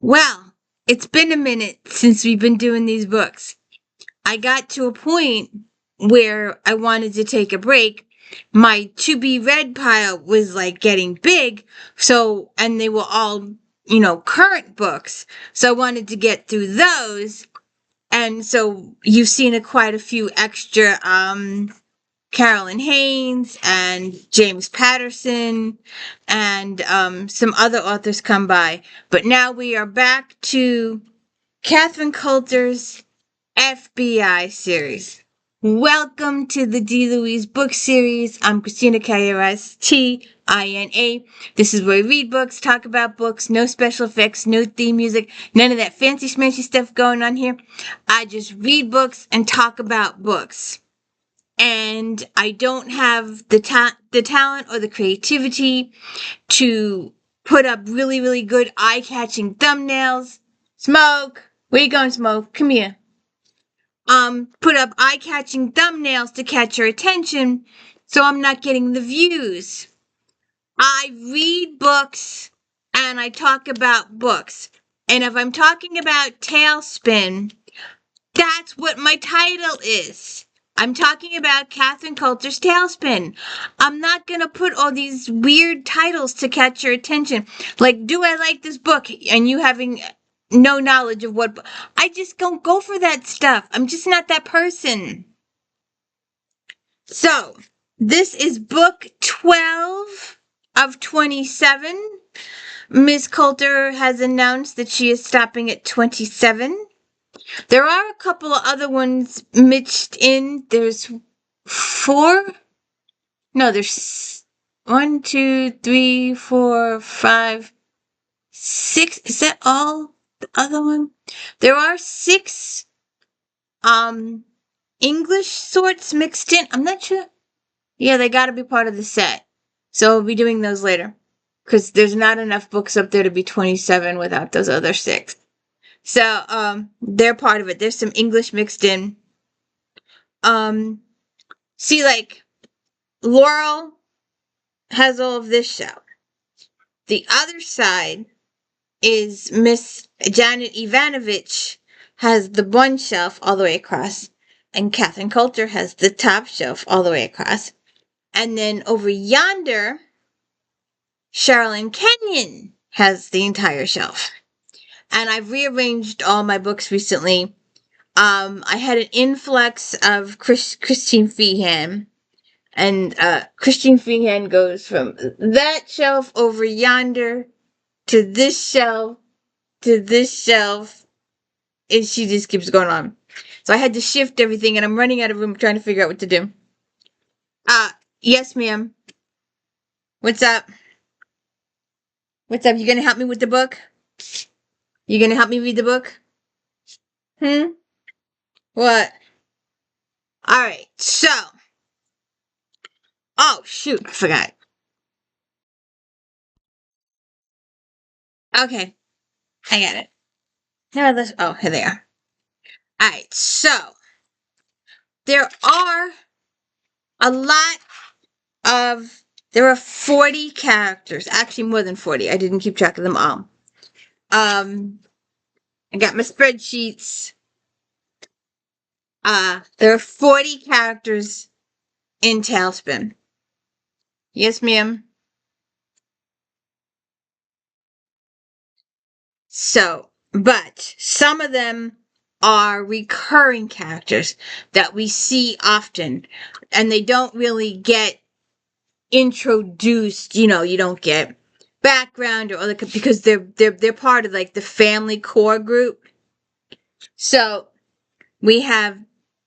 Well, it's been a minute since we've been doing these books. I got to a point where I wanted to take a break. My to be read pile was like getting big, and they were all, current books. So I wanted to get through those. And so you've seen quite a few extra Carolyn Haynes and James Patterson and some other authors come by. But now we are back to Catherine Coulter's FBI series. Welcome to the D. Louise book series. I'm Christina Tina. This is where we read books, talk about books, no special effects, no theme music, none of that fancy schmancy stuff going on here. I just read books and talk about books. And I don't have the talent or the creativity to put up really, really good eye-catching thumbnails. Smoke! Where you going, Smoke? Come here. Put up eye-catching thumbnails to catch your attention, so I'm not getting the views. I read books and I talk about books. And if I'm talking about Tailspin, that's what my title is. I'm talking about Catherine Coulter's Tailspin. I'm not going to put all these weird titles to catch your attention. Like, do I like this book? And you having no knowledge of what... I just don't go for that stuff. I'm just not that person. So, this is book 12 of 27. Ms. Coulter has announced that she is stopping at 27. There are a couple of other ones mixed in. There's 4. No, there's 1, 2, 3, 4, 5, 6. Is that all? The other one? There are 6 English sorts mixed in. I'm not sure. Yeah, they got to be part of the set. So we'll be doing those later. Because there's not enough books up there to be 27 without those other 6. So, they're part of it. There's some English mixed in. See, like, Laurel has all of this shelf. The other side is Miss Janet Ivanovich has the one shelf all the way across, and Catherine Coulter has the top shelf all the way across. And then over yonder, Sherilyn Kenyon has the entire shelf. And I've rearranged all my books recently. I had an influx of Christine Feehan. And Christine Feehan goes from that shelf over yonder to this shelf to this shelf. And she just keeps going on. So I had to shift everything, and I'm running out of room trying to figure out what to do. Yes, ma'am. What's up? What's up? You gonna help me with the book? You gonna help me read the book? What? Alright, so. Oh, shoot, I forgot. Okay, I got it. Here they are. Alright, so. There are there are 40 characters. Actually, more than 40. I didn't keep track of them all. I got my spreadsheets. There are 40 characters in Tailspin. Yes, ma'am. So, but some of them are recurring characters that we see often, and they don't really get introduced. You don't get background or other, because they're part of like the family core group. So we have,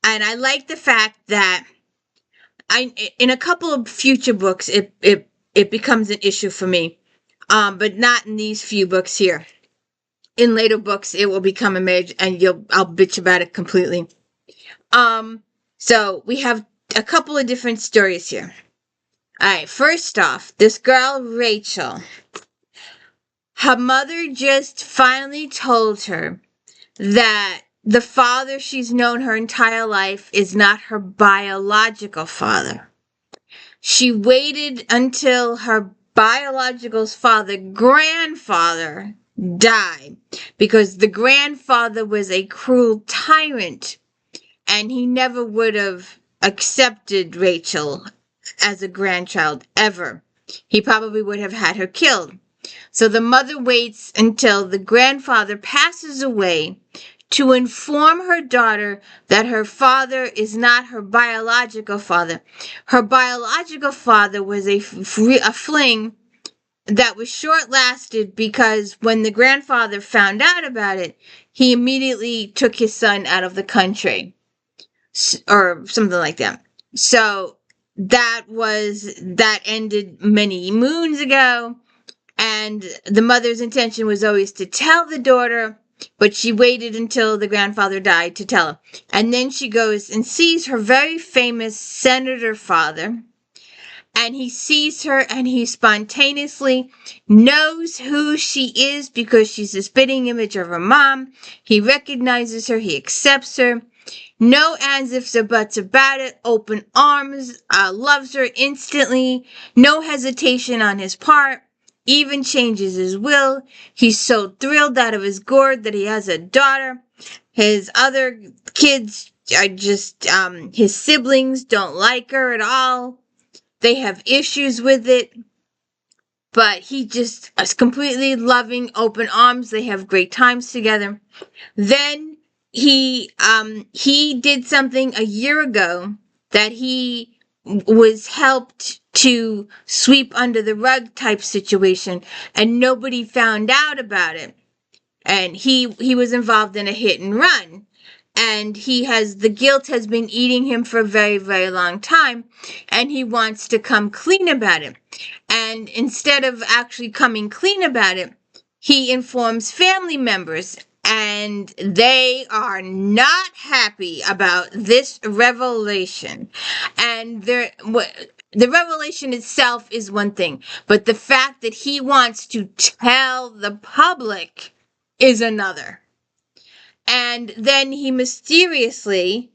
and I like the fact that in a couple of future books it becomes an issue for me, but not in these few books here. In later books, it will become a major, and I'll bitch about it completely. So we have a couple of different stories here. Alright, first off, this girl, Rachel. Her mother just finally told her that the father she's known her entire life is not her biological father. She waited until her biological grandfather die because the grandfather was a cruel tyrant and he never would have accepted Rachel as a grandchild ever. He probably would have had her killed. So the mother waits until the grandfather passes away to inform her daughter that her father is not her biological father. Her biological father was a fling that was short-lasted because when the grandfather found out about it, he immediately took his son out of the country or something like that. So that ended many moons ago, and the mother's intention was always to tell the daughter, but she waited until the grandfather died to tell her. And then she goes and sees her very famous senator father, and he sees her and he spontaneously knows who she is because she's a spitting image of her mom. He recognizes her, he accepts her. No ands, ifs, or buts about it. Open arms, loves her instantly. No hesitation on his part. Even changes his will. He's so thrilled out of his gourd that he has a daughter. His other kids are just, his siblings don't like her at all. They have issues with it. But he just is completely loving, open arms. They have great times together. Then he did something a year ago that he was helped to sweep under the rug type situation, and nobody found out about it. And he was involved in a hit and run. And the guilt has been eating him for a very, very long time, and he wants to come clean about it. And instead of actually coming clean about it, he informs family members, and they are not happy about this revelation. And the revelation itself is one thing, but the fact that he wants to tell the public is another. And then he mysteriously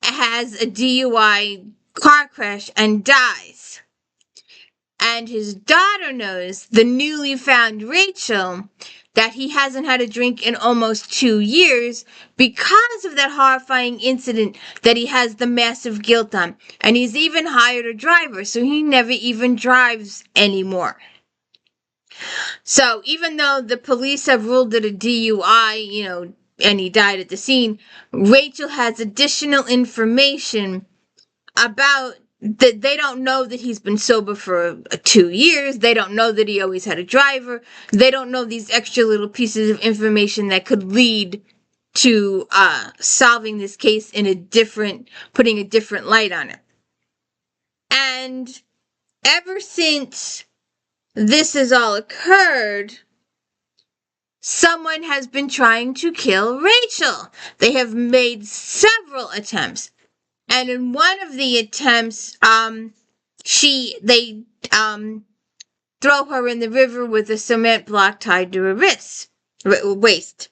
has a DUI car crash and dies. And his daughter knows, the newly found Rachel, that he hasn't had a drink in almost 2 years because of that horrifying incident that he has the massive guilt on. And he's even hired a driver, so he never even drives anymore. So even though the police have ruled it a DUI, and he died at the scene, Rachel has additional information about that. They don't know that he's been sober for 2 years. They don't know that he always had a driver. They don't know these extra little pieces of information that could lead to solving this case putting a different light on it. And ever since this has all occurred, someone has been trying to kill Rachel. They have made several attempts. And in one of the attempts, they throw her in the river with a cement block tied to her waist.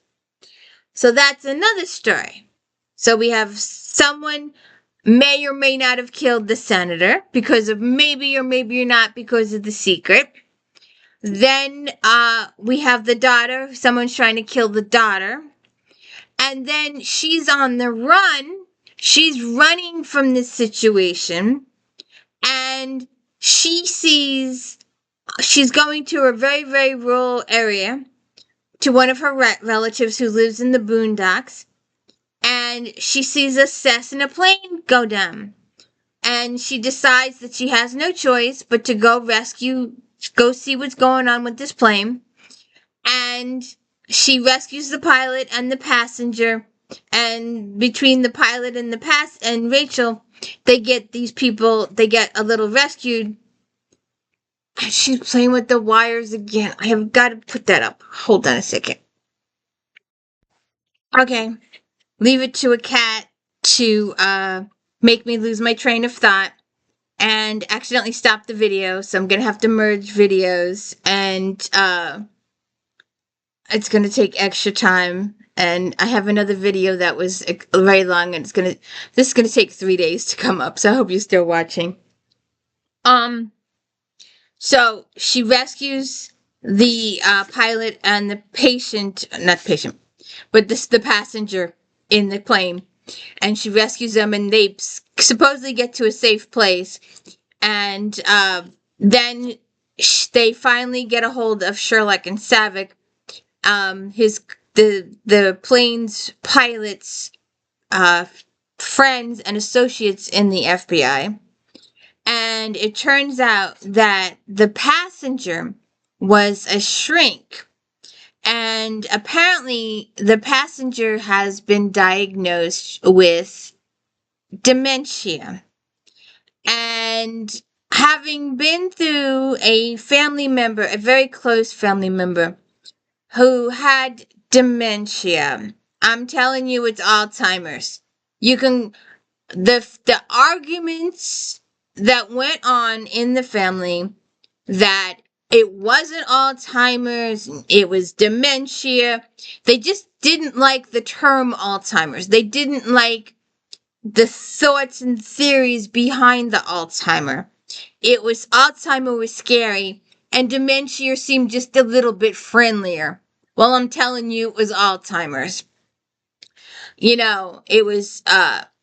So that's another story. So we have someone may or may not have killed the senator because of maybe or maybe not because of the secret. Then we have the daughter. Someone's trying to kill the daughter. And then she's on the run. She's running from this situation. And she's going to a very, very rural area to one of her relatives who lives in the boondocks. And she sees a Cessna plane go down. And she decides that she has no choice but to go see what's going on with this plane. And she rescues the pilot and the passenger. And between the pilot and Rachel, they get a little rescued. She's playing with the wires again. I have got to put that up. Hold on a second. Okay. Leave it to a cat to make me lose my train of thought and accidentally stop the video, so I'm gonna have to merge videos, and it's gonna take extra time. And I have another video that was very long, and this is gonna take 3 days to come up, so I hope you're still watching. So she rescues the pilot and the patient, not patient, but the passenger in the plane, and she rescues them, and they supposedly get to a safe place, and then they finally get a hold of Sherlock and Savich, his the plane's pilot's uh, friends and associates in the FBI. And it turns out that the passenger was a shrink. And apparently, the passenger has been diagnosed with dementia. And having been through a family member, a very close family member, who had dementia, I'm telling you, it's Alzheimer's. You can the arguments that went on in the family that it wasn't Alzheimer's, it was dementia. They just didn't like the term Alzheimer's. They didn't like the thoughts and theories behind the Alzheimer. It was Alzheimer was scary, and dementia seemed just a little bit friendlier. Well, I'm telling you, it was Alzheimer's. It was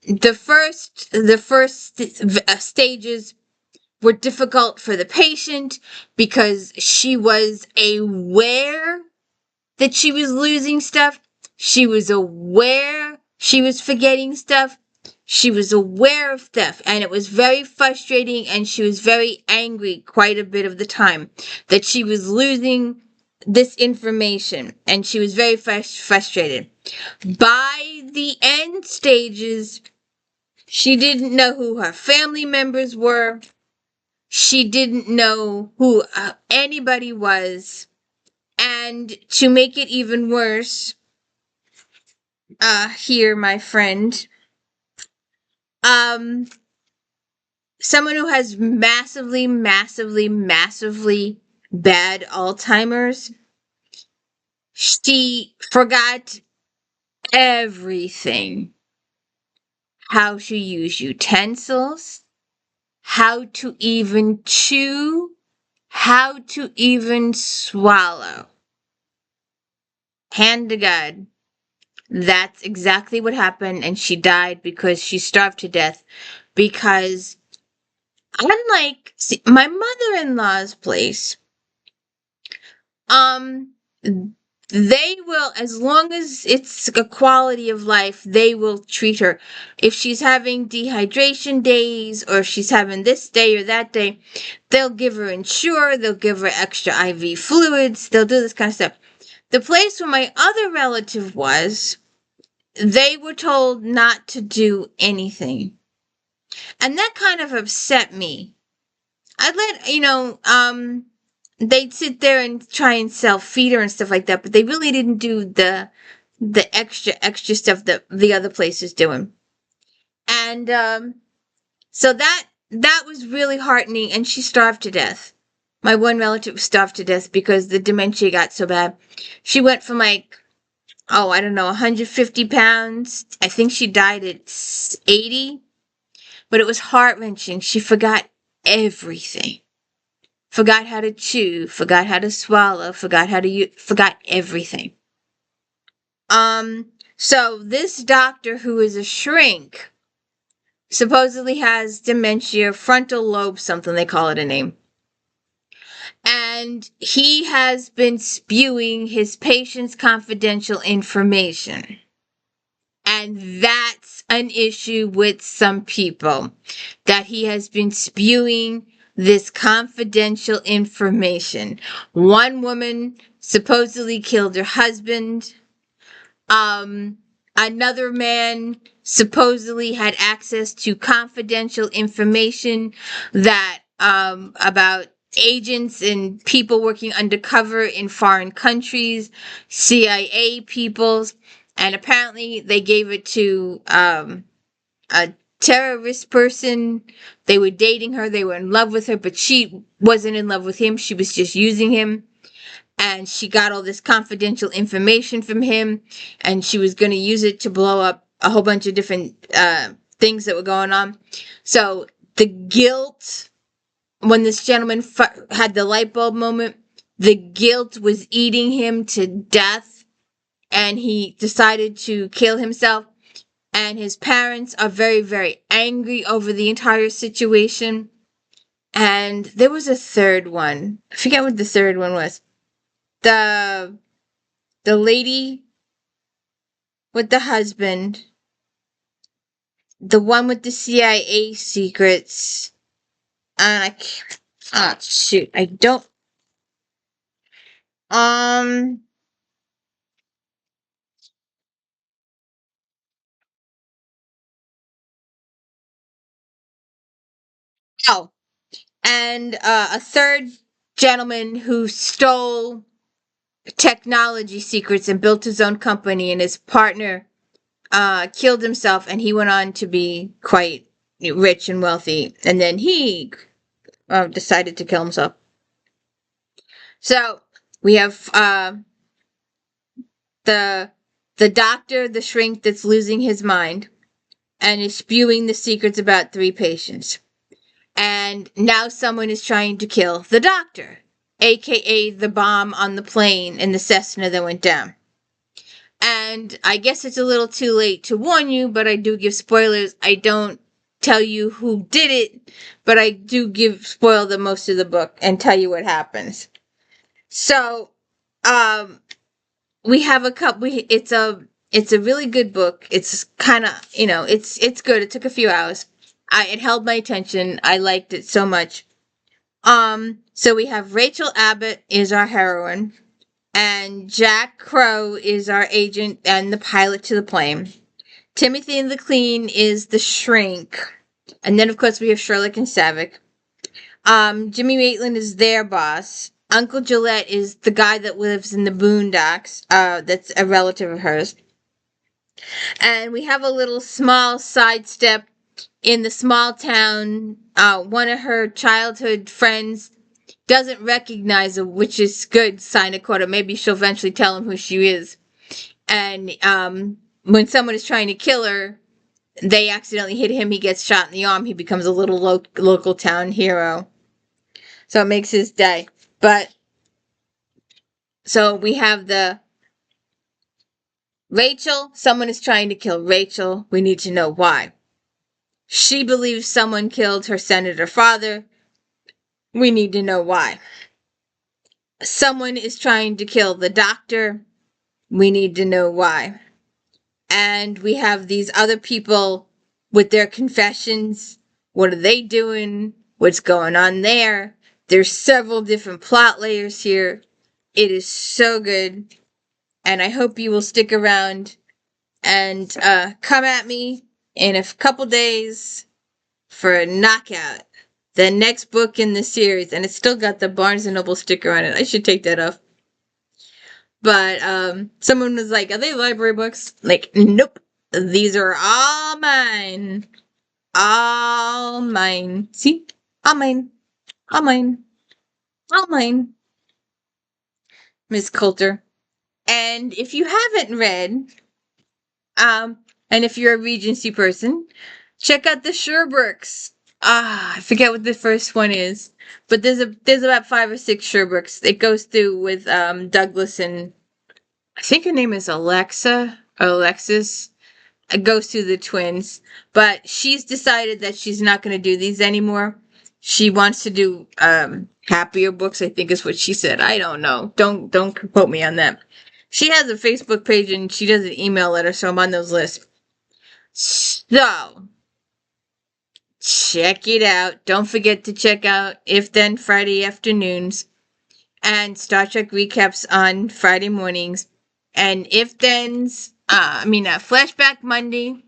the first stages were difficult for the patient because she was aware that she was losing stuff. She was aware she was forgetting stuff. She was aware of stuff, and it was very frustrating, and she was very angry quite a bit of the time that she was losing this information, and she was very frustrated. By the end stages, she didn't know who her family members were. She didn't know who anybody was. And to make it even worse, here, my friend, someone who has massively, massively, massively bad Alzheimer's, she forgot everything. How to use utensils, how to even chew, how to even swallow. Hand to God. That's exactly what happened, and she died because she starved to death. Because, unlike my mother-in-law's place, they will, as long as it's a quality of life, they will treat her. If she's having dehydration days, or if she's having this day or that day, they'll give her Ensure, they'll give her extra IV fluids, they'll do this kind of stuff. The place where my other relative was, they were told not to do anything. And that kind of upset me. I'd they'd sit there and try and self-feed her and stuff like that, but they really didn't do the extra stuff that the other place is doing. And so that was really heartening, and she starved to death. My one relative starved to death because the dementia got so bad. She went from I don't know, 150 pounds. I think she died at 80. But it was heart-wrenching. She forgot everything. Forgot how to chew, forgot how to swallow, forgot everything. So this doctor, who is a shrink, supposedly has dementia, frontal lobe something, they call it a name. And he has been spewing his patients' confidential information. And that's an issue with some people, that he has been spewing this confidential information. One woman supposedly killed her husband. Another man supposedly had access to confidential information that about agents and people working undercover in foreign countries, CIA people, and apparently they gave it to a terrorist person. They were dating her, they were in love with her, but she wasn't in love with him, she was just using him. And she got all this confidential information from him, and she was going to use it to blow up a whole bunch of different things that were going on. So the guilt, when this gentleman had the light bulb moment, the guilt was eating him to death and he decided to kill himself. And his parents are very, very angry over the entire situation. And there was a third one. I forget what the third one was. The lady with the husband, the one with the CIA secrets. And I can't, oh shoot, I don't, um, oh, and a third gentleman who stole technology secrets and built his own company, and his partner killed himself, and he went on to be quite rich and wealthy, and then he decided to kill himself. So we have the doctor, the shrink that's losing his mind and is spewing the secrets about 3 patients. And now someone is trying to kill the doctor, aka the bomb on the plane in the Cessna that went down. And I guess it's a little too late to warn you, but I do give spoilers. I don't tell you who did it, but I do spoil the most of the book and tell you what happens. So, we have a couple. It's a really good book. It's kind of, it's good. It took a few hours. It held my attention. I liked it so much. So we have Rachel Abbott is our heroine, and Jack Crow is our agent and the pilot to the plane. Timothy Maclean is the shrink, and then of course we have Sherlock and Savich. Jimmy Maitland is their boss. Uncle Gillette is the guy that lives in the boondocks. That's a relative of hers. And we have a little small sidestep in the small town. One of her childhood friends doesn't recognize her, which is good sign of quarter. Maybe she'll eventually tell him who she is. And when someone is trying to kill her, they accidentally hit him. He gets shot in the arm. He becomes a little local town hero. So it makes his day. But so we have the Rachel. Someone is trying to kill Rachel. We need to know why. She believes someone killed her senator father. We need to know why. Someone is trying to kill the doctor. We need to know why. And we have these other people with their confessions. What are they doing? What's going on there? There's several different plot layers here. It is so good. And I hope you will stick around and come at me in a couple days for a knockout. The next book in the series. And it's still got the Barnes & Noble sticker on it. I should take that off. But someone was like, are they library books? Like, nope. These are all mine. All mine. See? All mine. All mine. All mine. Miss Coulter. And if you haven't read, and if you're a Regency person, check out the Sherbooks. I forget what the first one is, but there's about 5 or 6 Sherbooks. It goes through with Douglas and I think her name is Alexa or Alexis. It goes through the twins, but she's decided that she's not going to do these anymore. She wants to do happier books, I think is what she said. I don't know. Don't quote me on that. She has a Facebook page and she does an email letter, so I'm on those lists. So, check it out. Don't forget to check out If Then Friday afternoons and Star Trek recaps on Friday mornings. And If Then's, Flashback Monday,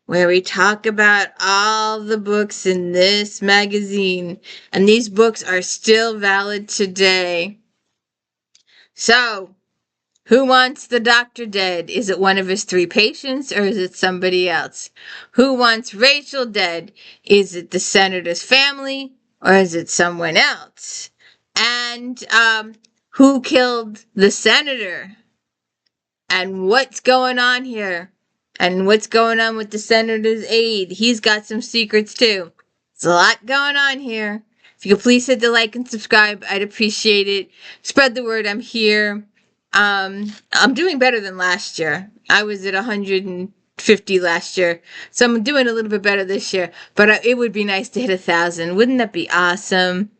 where we talk about all the books in this magazine. And these books are still valid today. So, who wants the doctor dead? Is it one of his 3 patients or is it somebody else? Who wants Rachel dead? Is it the senator's family or is it someone else? And who killed the senator? And what's going on here? And what's going on with the senator's aide? He's got some secrets too. There's a lot going on here. If you could please hit the like and subscribe, I'd appreciate it. Spread the word. I'm here. I'm doing better than last year. I was at 150 last year, so I'm doing a little bit better this year. But it would be nice to hit 1,000. Wouldn't that be awesome?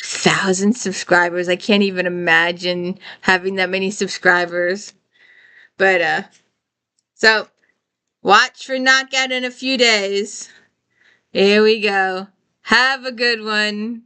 1,000 subscribers. I can't even imagine having that many subscribers. But so watch for Knockout in a few days. Here we go. Have a good one.